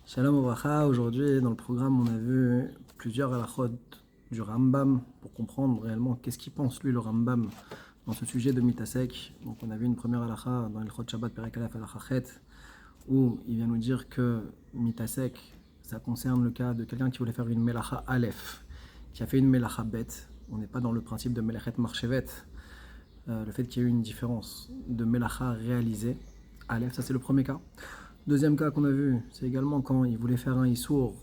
Shalom Obracha, aujourd'hui dans le programme on a vu plusieurs halachot du Rambam pour comprendre réellement qu'est-ce qu'il pense lui le Rambam dans ce sujet de Mitasek. Donc on a vu une première halacha dans l'Ilchot Shabbat Perek Aleph halacha Chet où il vient nous dire que Mitasek ça concerne le cas de quelqu'un qui voulait faire une Melacha Aleph, qui a fait une Melacha Bet. On n'est pas dans le principe de Melechet Marchevet, le fait qu'il y ait eu une différence de Melacha réalisée. Aleph, ça c'est le premier cas. Deuxième cas qu'on a vu, c'est également quand il voulait faire un issour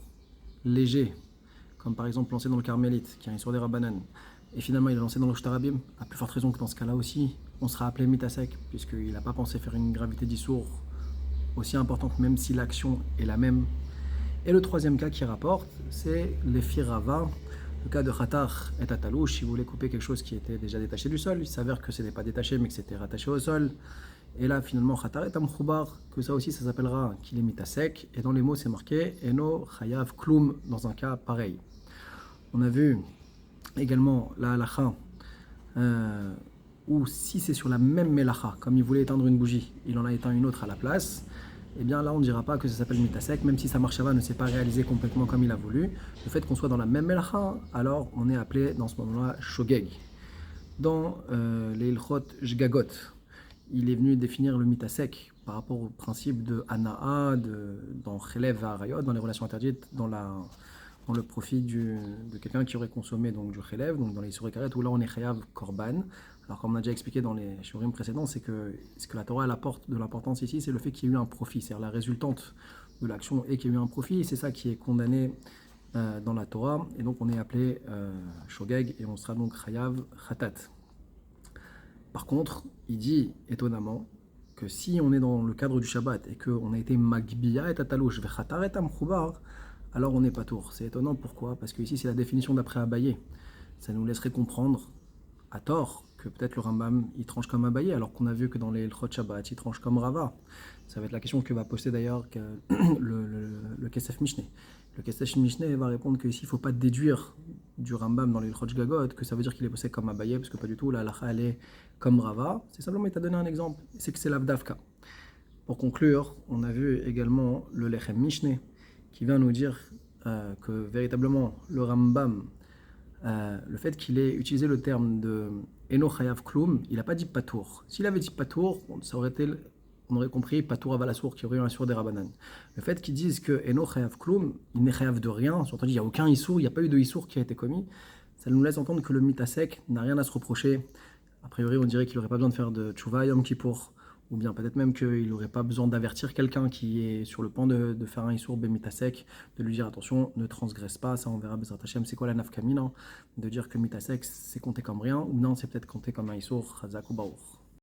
léger, comme par exemple lancer dans le Carmélite, qui est un issour des Rabbanan, et finalement il est lancé dans le Shtarabim, à plus forte raison que dans ce cas-là aussi, on sera appelé Mitasek, puisqu'il n'a pas pensé faire une gravité d'issour aussi importante, même si l'action est la même. Et le troisième cas qui rapporte, c'est l'Efirava, le cas de Khatar et Tatalouche, il voulait couper quelque chose qui était déjà détaché du sol, il s'avère que ce n'était pas détaché mais que c'était rattaché au sol. Et là, finalement, Khatar et Tamkhoubar, que ça aussi, ça s'appellera qu'il est mitasek. Et dans les mots, c'est marqué Eno Chayav Klum, dans un cas pareil. On a vu également la halacha, où si c'est sur la même melacha, comme il voulait éteindre une bougie, il en a éteint une autre à la place, et bien là, on ne dira pas que ça s'appelle mitasek, même si sa marchava ne s'est pas réalisée complètement comme il a voulu. Le fait qu'on soit dans la même melacha, alors on est appelé dans ce moment-là shogeg. Dans les ilchot jgagot, il est venu définir le mitasek par rapport au principe de Hana'a, dans Chelev à Arayot, dans les relations interdites, dans le profit de quelqu'un qui aurait consommé donc, du Chelev, donc dans les Issourei Karet, où là on est Chayav Korban. Alors comme on a déjà expliqué dans les shurim précédents, c'est que ce que la Torah elle apporte de l'importance ici, c'est le fait qu'il y ait eu un profit, c'est-à-dire la résultante de l'action et qu'il y ait eu un profit, et c'est ça qui est condamné dans la Torah, et donc on est appelé Shogeg, et on sera donc Chayav Khatat. Par contre, il dit étonnamment que si on est dans le cadre du Shabbat et qu'on a été Magbiya et Tatalouche Vechatar et Tamchoubar, alors on n'est pas tour. C'est étonnant, pourquoi? Parce que ici c'est la définition d'après Abaye. Ça nous laisserait comprendre, à tort, que peut-être le Rambam il tranche comme Abaye, alors qu'on a vu que dans les Ilchot Shabbat il tranche comme Rava. Ça va être la question que va poster d'ailleurs le Kesef Mishneh. Le Kesef Mishneh va répondre qu'ici il ne faut pas déduire du Rambam dans les Ilchot Gagot que ça veut dire qu'il est posé comme Abaye, parce que pas du tout, la halakha elle est comme Rava. C'est simplement, il t'a donné un exemple, c'est que c'est l'Avdavka. Pour conclure, on a vu également le Lechem Mishneh qui vient nous dire que véritablement le Rambam, le fait qu'il ait utilisé le terme de Eno Chayav Klum, il n'a pas dit Patour. S'il avait dit Patour, ça aurait été, on aurait compris Patour Avalassour qui aurait eu un sourd des Rabbanan. Le fait qu'ils disent que Eno Chayav Klum, il n'est Chayav de rien, surtout il n'y a aucun Issour, il n'y a pas eu de Issour qui a été commis, ça nous laisse entendre que le Mitasek n'a rien à se reprocher. A priori, on dirait qu'il n'aurait pas besoin de faire de Tchouva Yom Kippour, ou bien peut-être même qu'il n'aurait pas besoin d'avertir quelqu'un qui est sur le point de faire un Issour Bemitasek, de lui dire attention, ne transgresse pas, ça on verra Bezrat Hashem, c'est quoi la nafkamina, de dire que Mitasek c'est compté comme rien, ou non, c'est peut-être compté comme un Issour Chazak ou Baour.